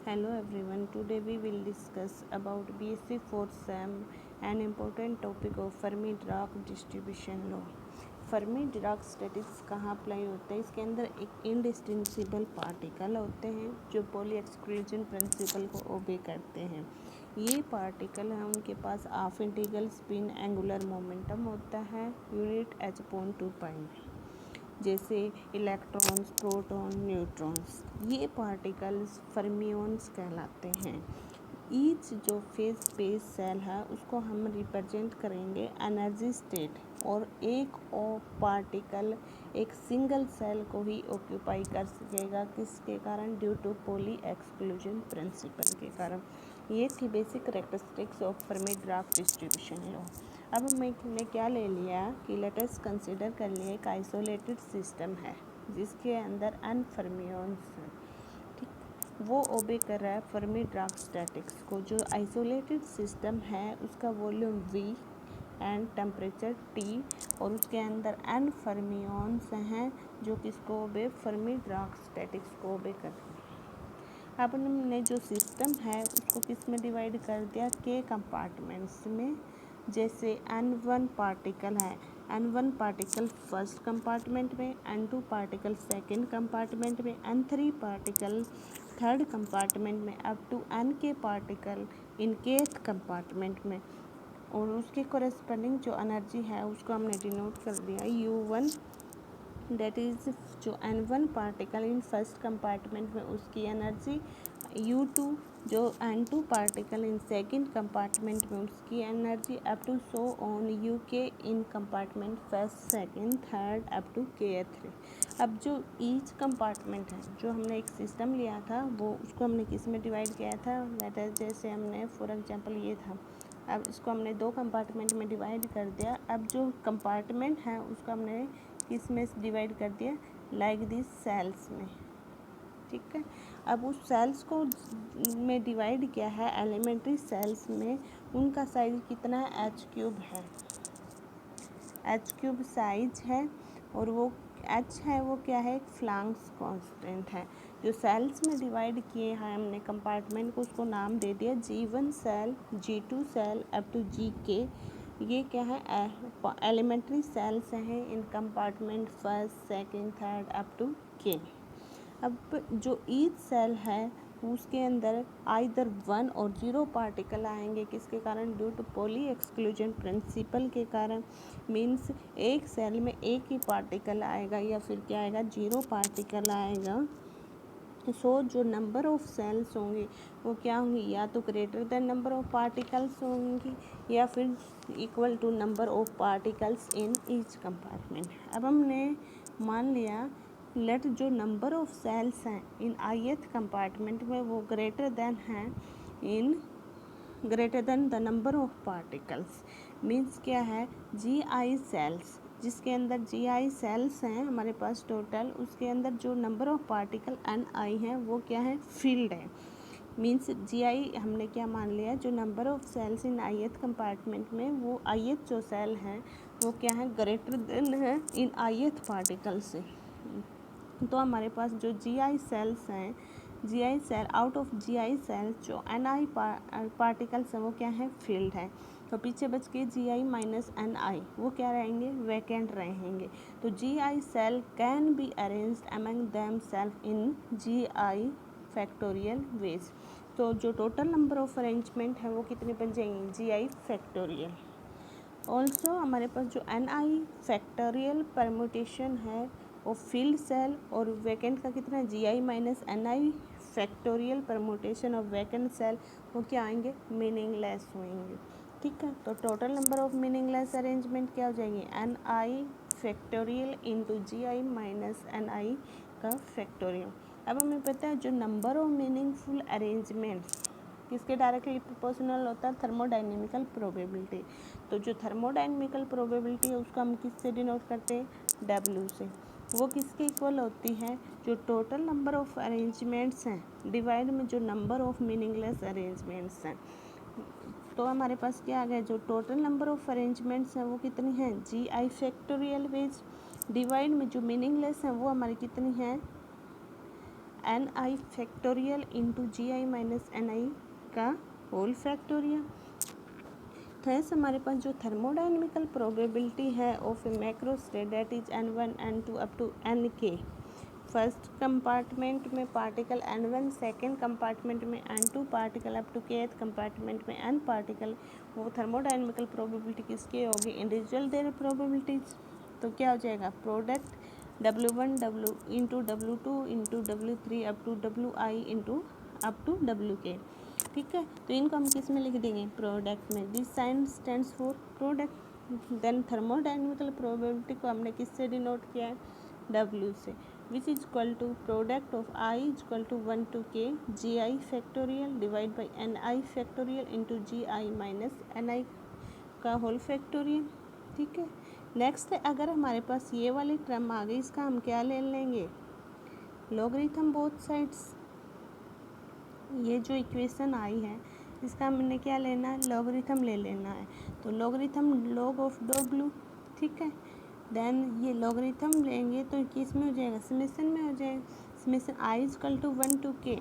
Hello everyone, today we will discuss about BSc 4th SEM, an important topic of Fermi-Dirac distribution law. Fermi-Dirac statics कहाँ apply होता है? इसके अंदर एक इंडिस्टिंग्विशिबल particle होते हैं जो पॉली एक्सक्लूजन प्रिंसिपल को ओबे करते हैं। ये पार्टिकल है उनके पास half integral spin angular momentum होता है यूनिट h/2 जैसे इलेक्ट्रॉन्स, प्रोटॉन, न्यूट्रॉन्स। ये पार्टिकल्स फर्मियंस कहलाते हैं। ईच जो फेज स्पेस सेल है उसको हम रिप्रेजेंट करेंगे एनर्जी स्टेट, और एक और पार्टिकल एक सिंगल सेल को ही ऑक्यूपाई कर सकेगा, किसके कारण? Due to Pauli exclusion principle के कारण। ये थी basic characteristics of Fermi Dirac distribution law. अब मैंने क्या ले लिया कि लेटस कंसिडर कर लिया एक आइसोलेटेड सिस्टम है जिसके अंदर n फर्मियंस हैं, ठीक। वो ओबे कर रहा है फर्मी-डिराक स्टैटिक्स को। जो आइसोलेटेड सिस्टम है उसका volume v and temperature T, और उसके अंदर n फर्मियंस हैं जो किसको ओबे? फर्मी-डिराक स्टैटिक्स को ओबे कर रहे हैं। अब हमने जो सिस्टम है उसको किस में डिवाइड कर दिया? k कंपार्टमेंट्स में। जैसे n1 पार्टिकल है, n1 पार्टिकल फर्स्ट कंपार्टमेंट में, n2 पार्टिकल सेकंड कंपार्टमेंट में, n3 पार्टिकल थर्ड कंपार्टमेंट में, अप टू n के पार्टिकल इन केथ कंपार्टमेंट में। और उसके कोरेस्पोंडिंग जो एनर्जी है उसको हमने डिनोट कर दिया u1, डेट इज़ जो n1 particle in first compartment में उसकी एनर्जी, u2 जो n2 particle in second compartment में उसकी energy, up to so on uk in compartment first, second, third, up to k3। अब जो ईच कंपार्टमेंट है, जो हमने एक सिस्टम लिया था वो उसको हमने किस में डिवाइड किया था? जैसे हमने फॉर एग्जांपल ये था, अब इसको हमने दो कंपार्टमेंट में डिवाइड कर दिया। अब जो कंपार्टमेंट है उसको हमने किस में डिवाइड कर दिया? लाइक दिस सेल्स में, ठीक है। अब उस सेल्स को में डिवाइड किया है एलिमेंट्री सेल्स में। उनका साइज कितना है? h³ है, h³ साइज है, और वो h है वो क्या है? एक फ्लांक्स कांस्टेंट है। जो सेल्स में डिवाइड किए हैं हमने कंपार्टमेंट को, उसको नाम दे दिया g1 cell, g2 cell, up to gk। ये क्या है? एलिमेंट्री सेल्स हैं in compartment first, second, third, up to k। अब जो ईच सेल है उसके अंदर आइदर 1 और 0 पार्टिकल आएंगे, किसके कारण? Due to Pauli exclusion principle के कारण। मीन्स एक सेल में एक ही पार्टिकल आएगा, या फिर क्या आएगा? 0 पार्टिकल आएगा। सो जो नंबर ऑफ सेल्स होंगी वो क्या होंगी? या तो greater than number of particles होंगी, या फिर equal to number of particles in each compartment. अब हमने मान लिया लेट जो नंबर ऑफ सेल्स हैं इन ith कंपार्टमेंट में वो greater than the number of particles. Means क्या है? GI सेल्स, जिसके अंदर GI सेल्स हैं हमारे पास टोटल, उसके अंदर जो नंबर ऑफ पार्टिकल NI है वो क्या है? फील्ड है। मीन्स GI हमने क्या मान लिया? जो number of cells in ith compartment में, वो ith जो सेल है वो क्या है? ग्रेटर देन है इन ith पार्टिकल से। तो हमारे पास जो GI सेल्स हैं, GI cell out of GI cells जो NI पार्टिकल्स हैं वो क्या है? फील्ड है। तो पीछे बच के GI माइनस NI वो क्या रहेंगे? वैकेंट रहेंगे। तो GI cell can be arranged among them self in GI factorial ways. तो जो टोटल नंबर ऑफ अरेंजमेंट है वो कितने बन जाएंगे? GI factorial. ऑल्सो हमारे पास जो NI फैक्टोरियल परम्यूटेशन है वो फील्ड सेल और वैकेंट का कितना है? GI minus NI factorial permutation of vacant cell वो क्या आएंगे? मीनिंगलेस होंगे, ठीक है। तो total number of meaningless arrangement क्या हो जाएंगे? NI factorial into GI minus NI का फैक्टोरियल। अब हमें पता है जो नंबर ऑफ मीनिंगफुल अरेंजमेंट्स किसके डायरेक्टली प्रोपोर्शनल होता है? Thermodynamical probability. तो जो थर्मोडाइनेमिकल प्रोबेबिलिटी है उसको हम किससे डिनोट करते हैं? W से। वो किसके इक्वल होती है? जो टोटल नंबर ऑफ अरेंजमेंट्स हैं डिवाइड में जो नंबर ऑफ मीनिंगलेस अरेंजमेंट्स हैं। तो हमारे पास क्या आ गया? जो टोटल नंबर ऑफ अरेंजमेंट्स हैं वो कितनी हैं? GI फैक्टोरियल वेज, डिवाइड में जो मीनिंगलेस हैं वो हमारी कितनी हैं? N I factorial into G I minus N I का होल फैक्टोरियल। तो ऐसे हमारे पास जो थर्मोडाइनमिकल प्रोबेबिलिटी है of a macro state that is N1 N2 up to Nk। First compartment में पार्टिकल N1, सेकेंड कंपार्टमेंट में N2 particle up to kth compartment में N पार्टिकल। वो थर्मोडाइनमिकल प्रोबेबिलिटी किसकी होगी? Individual their probabilities. तो क्या हो जाएगा? Product W1 W into W2 into W3 up to WI into up to WK। ठीक है, तो इनको हम किस में लिख देंगे? प्रोडक्ट में। This sign stands for product. Then thermodynamical probability को हमने किससे डिनोट किया है? W से, which is equal to product of I is equal to 1 to K GI factorial divide by NI factorial into GI minus NI का whole factorial. ठीक है, next अगर हमारे पास ये वाली टर्म आ गई, इसका हम क्या ले लेंगे? Logarithm both sides. ये जो इक्वेशन आई है इसका हमने क्या लेना है? लॉगरिथम ले लेना है। तो लॉगरिथम लॉग ऑफ W। ठीक है, देन ये लॉगरिथम लेंगे तो किस में हो जाएगा? समेशन में हो जाएगा। Summation I is equal to 1 to K।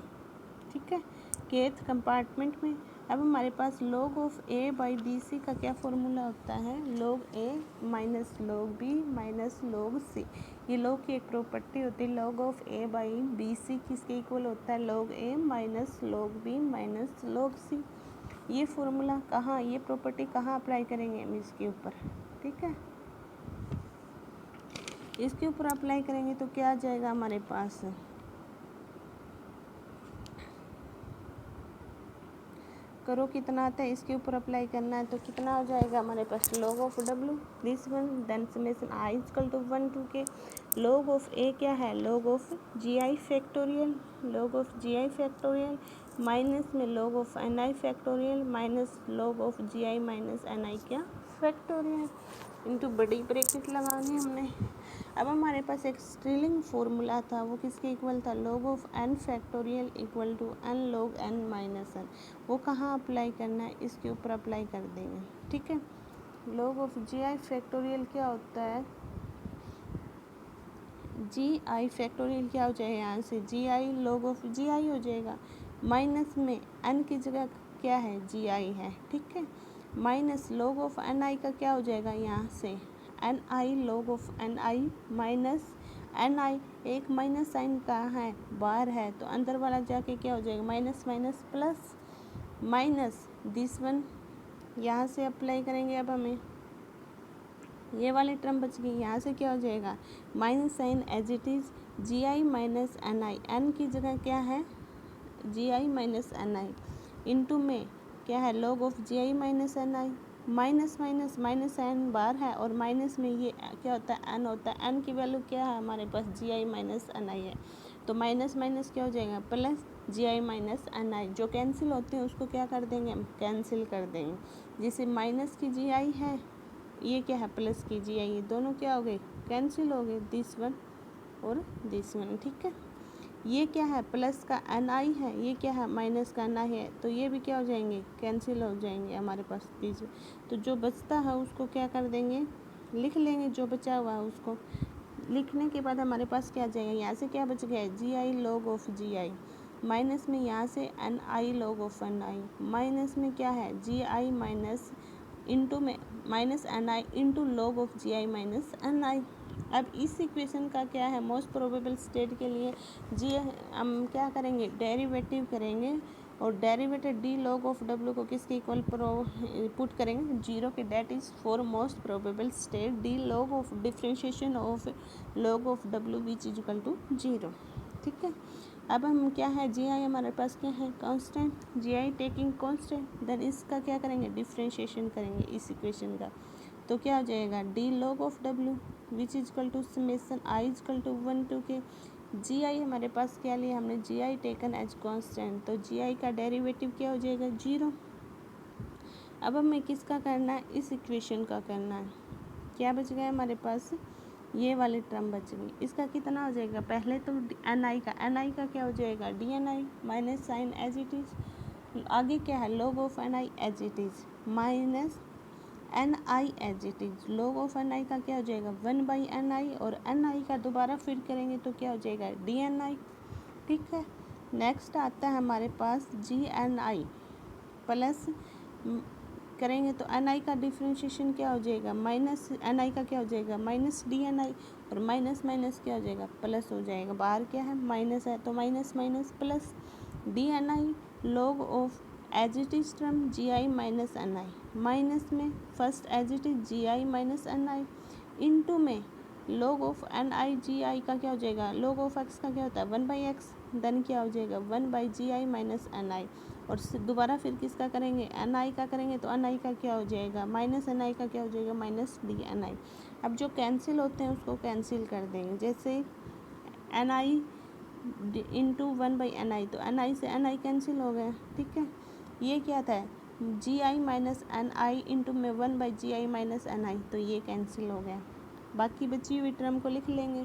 ठीक है, kth कंपार्टमेंट में। अब हमारे पास log of A by B C का क्या फॉर्मूला होता है? log A minus log B minus log C। ये log की एक प्रॉपर्टी होती है। log of A by B C किसके इक्वल होता है? log A minus log B minus log C। ये फॉर्मूला कहाँ, ये प्रॉपर्टी कहाँ अप्लाई करेंगे हम? इसके ऊपर। ठीक है, इसके ऊपर अप्लाई करेंगे तो क्या आ जाएगा हमारे पास? करो कितना आता है, इसके ऊपर अप्लाई करना है तो कितना हो जाएगा हमारे पास? log of W this one, then summation I is equal to 1 to K। log of A क्या है? log of GI factorial, log of GI factorial minus में log of NI factorial minus log of GI minus NI क्या factorial into बड़ी bracket लगानी हमने। अब हमारे पास एक स्ट्रिलिंग फॉर्मूला था, वो किसके इक्वल था? log of n factorial equal to n log n minus n। वो कहाँ अप्लाई करना है? इसके ऊपर अप्लाई कर देंगे। ठीक है, log ऑफ GI फैक्टोरियल क्या होता है? GI फैक्टोरियल क्या हो जाएगा? यहाँ से GI log ऑफ GI हो जाएगा, माइनस में n की जगह क्या है? GI है। ठीक है, माइनस log ऑफ NI का क्या हो जाएगा? यहाँ से NI log of NI minus NI। एक माइनस साइन कहाँ है? बाहर है, तो अंदर वाला जाके क्या हो जाएगा? Minus minus plus minus this one यहाँ से अप्लाई करेंगे। अब हमें ये वाली टर्म बच गई, यहाँ से क्या हो जाएगा? Minus sign as it is GI minus NI। n की जगह क्या है? GI माइनस NI इंटू में क्या है? log of GI minus NI। Minus minus minus n बार है और माइनस में ये क्या होता है? n होता है। n की वैल्यू क्या है हमारे पास? GI माइनस NI है, तो माइनस माइनस क्या हो जाएगा? Plus GI minus NI। जो कैंसिल होते हैं उसको क्या कर देंगे हम? कैंसिल कर देंगे। जैसे माइनस की GI है, ये क्या है? प्लस की GI, ये दोनों क्या हो गए? कैंसिल हो गए, दिस वन और दिस वन। ठीक है, ये क्या है? प्लस का NI है, ये क्या है? माइनस का NI है, तो ये भी क्या हो जाएंगे? कैंसिल हो जाएंगे हमारे पास बीच में। तो जो बचता है उसको क्या कर देंगे? लिख लेंगे, जो बचा हुआ है उसको लिखने के बाद हमारे पास क्या आ जाएगा? यहाँ से क्या बच गया? GI log of GI minus में यहाँ से NI log of NI minus में क्या है? GI माइनस इंटू में minus NI into log of GI minus NI। अब इस इक्वेशन का क्या है? मोस्ट प्रोबेबल स्टेट के लिए जी हम क्या करेंगे? डेरिवेटिव करेंगे और derivative D log of W को किसके इक्वल पुट करेंगे? 0 के। That is for most probable state D log of differentiation of log of W which is equal to 0। ठीक है, अब हम क्या है? GI हमारे पास क्या है? Constant. GI taking constant, then इसका क्या करेंगे? डिफ्रेंशिएशन करेंगे इस इक्वेशन का, तो क्या हो जाएगा? D log of W which is equal to summation I is equal to 1 to K। GI हमारे पास क्या लिया हमने? GI टेकन एज कांस्टेंट, तो GI का डेरिवेटिव क्या हो जाएगा? 0। अब हमें किसका करना है? इस इक्वेशन का करना है। क्या बच गया हमारे पास? ये वाली टर्म बच गई। इसका कितना हो जाएगा? पहले तो NI का क्या हो जाएगा? DNI minus sign as it is. आगे क्या है? log of NI as it is minus NI as it is. log of NI का क्या हो जाएगा? 1/NI और NI का दोबारा फिर करेंगे तो क्या हो जाएगा? DNI। ठीक है। नेक्स्ट आता है हमारे पास GNI प्लस करेंगे तो NI का डिफ्रेंशिएशन क्या हो जाएगा, माइनस NI का क्या हो जाएगा, माइनस DNI, और माइनस माइनस क्या हो जाएगा, प्लस हो जाएगा। बाहर क्या है, माइनस है, तो minus minus plus. DNI log of as it is term GI minus NI, minus में first as it is GI minus NI, into में log ऑफ NI GI का क्या हो जाएगा, log ऑफ x का क्या होता है 1/x, देन क्या हो जाएगा 1/GI माइनस NI, और दोबारा फिर किसका करेंगे, NI का करेंगे तो NI का क्या हो जाएगा, माइनस NI का क्या हो जाएगा, माइनस DNI। अब जो कैंसिल होते हैं उसको कैंसिल कर देंगे, जैसे NI इंटू 1/NI, तो NI से NI कैंसिल हो गया, ठीक है। ये क्या था, GI माइनस NI इंटू में 1/GI माइनस NI, तो ये कैंसिल हो गया। बाकी बची हुई टर्म को लिख लेंगे,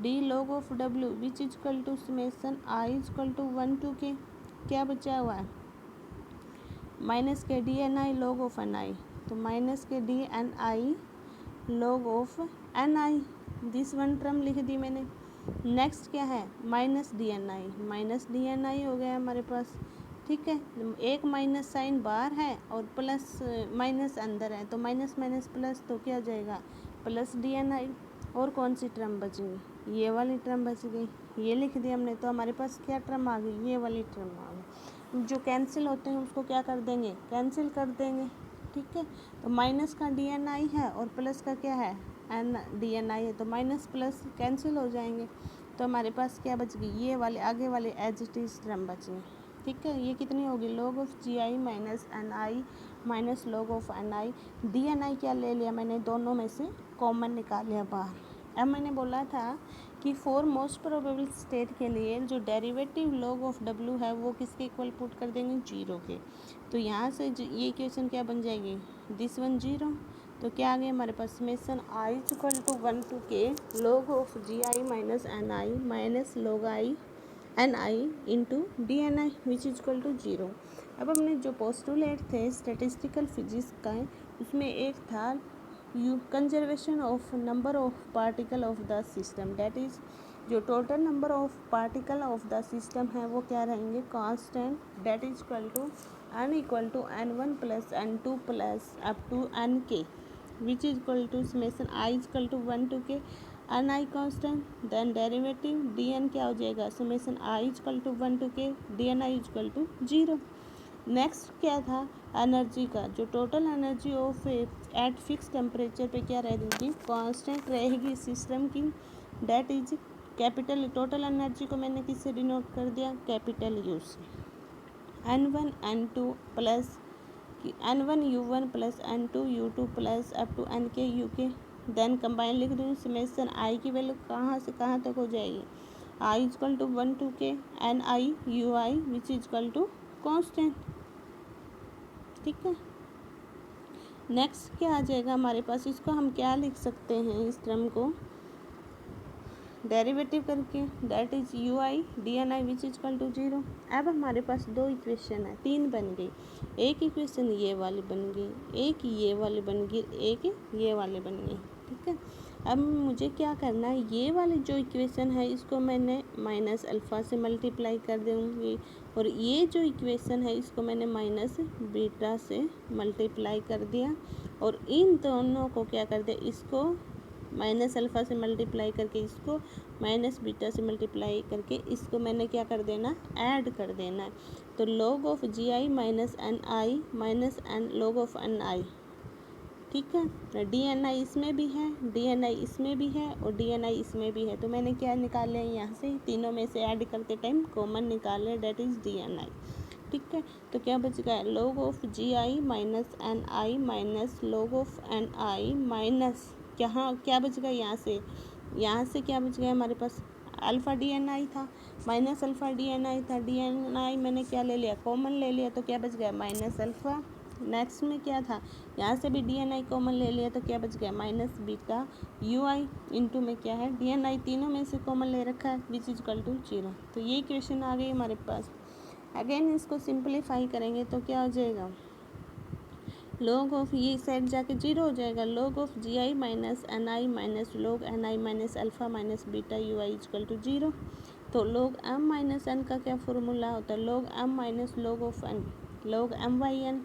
D log of W which is equal to summation I is equal to 1 to K, क्या बचा हुआ है, माइनस के DNI log ऑफ NI, तो माइनस के DNI log of NI, this one term लिख दी मैंने। नेक्स्ट क्या है, माइनस DNI हो गया हमारे पास, ठीक है। एक माइनस साइन बाहर है और प्लस माइनस अंदर है, तो माइनस माइनस प्लस, तो क्या हो जाएगा प्लस DNI। और कौन सी टर्म बच गई, ये वाली टर्म बच गई, ये लिख दिया हमने, तो हमारे पास क्या टर्म आ गई, ये वाली टर्म आ गई। जो कैंसिल होते हैं उसको क्या कर देंगे, कैंसिल कर देंगे, ठीक है। तो माइनस का DNI है और प्लस का क्या है DNI है, तो माइनस प्लस कैंसिल हो जाएंगे, तो हमारे पास क्या बच गई, ये वाले आगे वाले एज इट इज टर्म बच गए, ठीक है। ये कितनी होगी, log of GI minus NI minus log of NI, DNI क्या ले लिया मैंने, दोनों में से कॉमन निकाल लिया बाहर। अब मैंने बोला था कि फॉर मोस्ट प्रोबेबल स्टेट के लिए जो डेरिवेटिव log ऑफ W है वो किसके इक्वल पुट कर देंगे, 0 के, तो यहाँ से ये इक्वेशन क्या बन जाएगी, दिस वन 0, तो क्या आ गया हमारे पास, summation I is equal to 1 to K log of GI minus NI minus log I NI into DNI which is equal to 0। अब हमने जो पोस्टुलेट थे स्टैटिस्टिकल फिजिक्स का, उसमें एक था conservation of number of particle of the system, that is जो total number of particle of the system है वो क्या रहेंगे, constant, that is equal to n equal to n1 plus n2 plus up to nk which is equal to summation I is equal to 1 to K NI constant, then derivative DN क्या हो जाएगा, summation I is equal to 1 to K DNI is equal to 0। Next क्या था, energy का, जो total energy of at fix temperature पे क्या रहेगी, कांस्टेंट रहेगी सिस्टम की, that is capital, total energy को मैंने किससे डिनोट कर दिया, कैपिटल U से, N1 N2 plus N1 U1 plus N2 U2 plus up to NK UK, then combine लिख दूँ, समेशन I की वैल्यू कहाँ से कहाँ तक हो जाएगी, I is equal to 1 to K NI UI which is equal to constant, ठीक है। नेक्स्ट क्या आ जाएगा हमारे पास, इसको हम क्या लिख सकते हैं, इस टर्म को डेरिवेटिव करके, that is UI DNI which is equal to 0। अब हमारे पास दो इक्वेशन है, तीन बन गई, एक इक्वेशन ये वाली बन गई, एक ये वाली बन गई, एक ये वाली बन गई, ठीक है। अब मुझे क्या करना है, ये वाली जो इक्वेशन है इसको मैंने माइनस अल्फ़ा से मल्टीप्लाई कर दूँगी, और ये जो इक्वेशन है इसको मैंने माइनस बीटा से मल्टीप्लाई कर दिया, और इन दोनों को क्या कर दिया, इसको माइनस अल्फ़ा से मल्टीप्लाई करके इसको माइनस बीटा से मल्टीप्लाई करके इसको मैंने क्या कर देना, ऐड कर देना है। तो log of GI minus NI minus log of NI, ठीक है। DNI इसमें भी है, DNI इसमें भी है, और DNI इसमें भी है, तो मैंने क्या निकाल लिया, यहाँ से तीनों में से ऐड करते टाइम कॉमन निकाल लिया, डेट इज़ DNI, ठीक है। तो क्या बच गया, log of GI minus NI minus log of NI minus क्या बच गया, यहाँ से क्या बच गया हमारे पास, अल्फ़ा DNI था माइनस अल्फ़ा DNI था, DNI मैंने क्या ले लिया, कॉमन ले लिया, तो क्या बच गया माइनस अल्फ़ा। नेक्स्ट में क्या था, यहाँ से भी DNI कॉमन ले लिया, तो क्या बच गया माइनस बीटा UI इंटू में क्या है DNI, तीनों में से कॉमन ले रखा है विच इज इक्वल टू 0। तो ये इक्वेशन आ गई हमारे पास। अगेन इसको सिंप्लीफाई करेंगे तो क्या हो जाएगा, log ऑफ ये साइड जाके 0 हो जाएगा, log of GI minus NI minus log NI minus alpha minus beta UI equal to 0। तो log m माइनस एन का क्या फॉर्मूला होता है, log m minus log of n, log m by n।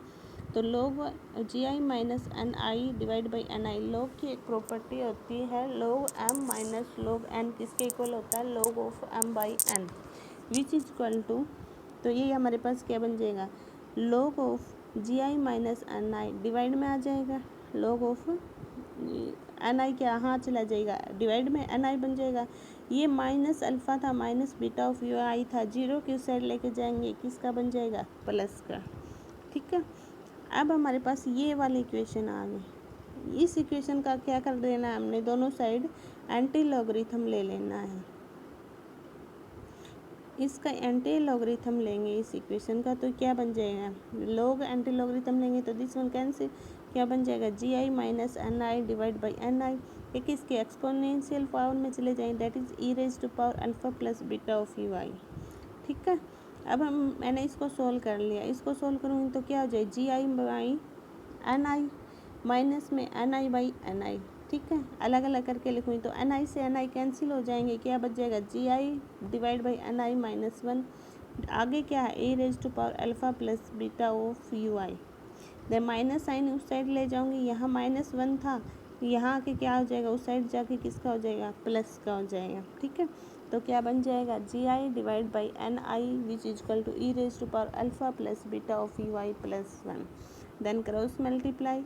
तो log G I minus N I divide by N I, log की एक property होती है log m minus log n किसके इक्वल होता है, log of m by n, which is equal to, तो ये हमारे पास क्या बन जाएगा, log ऑफ G I minus N I divide में आ जाएगा log ऑफ एन आई, क्या हाँ चला जाएगा, डिवाइड में एन आई बन जाएगा। ये माइनस अल्फ़ा था, माइनस बीटा ऑफ यू आई था, जीरो की साइड लेके जाएंगे, किसका बन जाएगा, प्लस का। ठीक है, अब हमारे पास ये वाली इक्वेशन आ गई। इस इक्वेशन का क्या कर देना है हमने, दोनों साइड एंटी लॉगरिथम ले लेना है। इसका एंटी लॉगरिथम लेंगे इस इक्वेशन का, तो क्या बन जाएगा, लॉग एंटी लॉगरिथम लेंगे तो दिस वन कैंसिल, क्या बन जाएगा, G I minus N I divide by N I, ये किसके एक्सपोनेंशियल पावर में चले जाएंगे, that is E raise to power alpha plus beta of U I. ठीक है, अब मैंने इसको सोल्व कर लिया, इसको सोल्व करूँगी तो क्या हो जाए, जी आई बाई एन आई माइनस में एन आई बाई एन आई। ठीक है, अलग अलग करके लिखूँगी तो एन आई से एन आई कैंसिल हो जाएंगे, क्या बच जाएगा, G I divide by N I minus one, आगे क्या है, A raise to power alpha plus beta of U I. The minus sign उस साइड ले जाऊँगी, यहाँ माइनस वन था, यहाँ आके क्या हो जाएगा, उस साइड जाके किसका हो जाएगा, प्लस का हो जाएगा। ठीक है, तो क्या बन जाएगा, G I divide by N I which is equal to E raise to power alpha plus beta of U I plus one. Then cross multiply,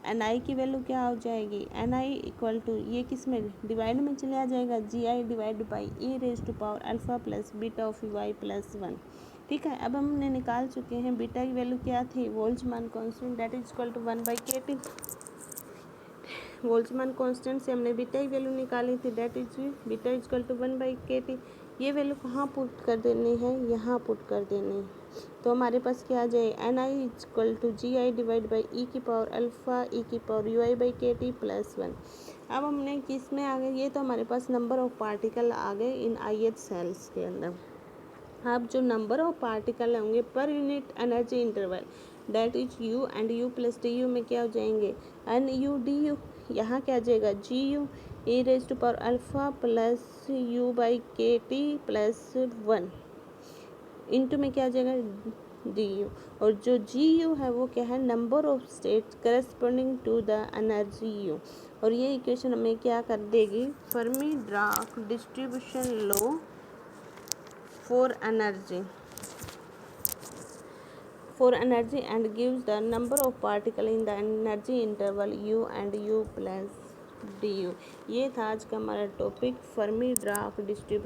N I की वैल्यू क्या हो जाएगी, एन आई इक्वल टू, ये किस में divide में चले आ जाएगा, G I divide by E raise to power alpha plus beta of U I plus one. ठीक है, अब हमने निकाल चुके हैं बीटा की वैल्यू क्या थी, Boltzmann constant that is equal to 1/kT। Boltzmann constant से हमने बीटा की वैल्यू निकाली थी, that is beta is equal to 1/kT। ये वैल्यू कहाँ पुट कर देनी है, यहाँ पुट कर देनी है, तो हमारे पास क्या आ जाए, N I is equal to G I divide by E की पावर अल्फ़ा ई की power U I by K T plus one. अब हमने किस में आ गए, ये तो हमारे पास नंबर ऑफ पार्टिकल आ गए इन आई एच सेल्स के अंदर। अब जो नंबर ऑफ पार्टिकल होंगे per unit energy interval, that is you and you plus D you में क्या हो जाएंगे, एन यू डी यू, यहाँ क्या आ जाएगा, G U A raise to power alpha plus U by K T plus one, into में क्या आ जाएगा, डी यू, और जो जी यू है वो क्या है, number of states corresponding to the energy U. और ये इक्वेशन हमें क्या कर देगी, Fermi Dirac distribution law for energy and gives the number of particle in the energy interval u and u plus du। ये था आज का हमारा टॉपिक, फर्मी डार्क डिस्ट्रीब्यूशन।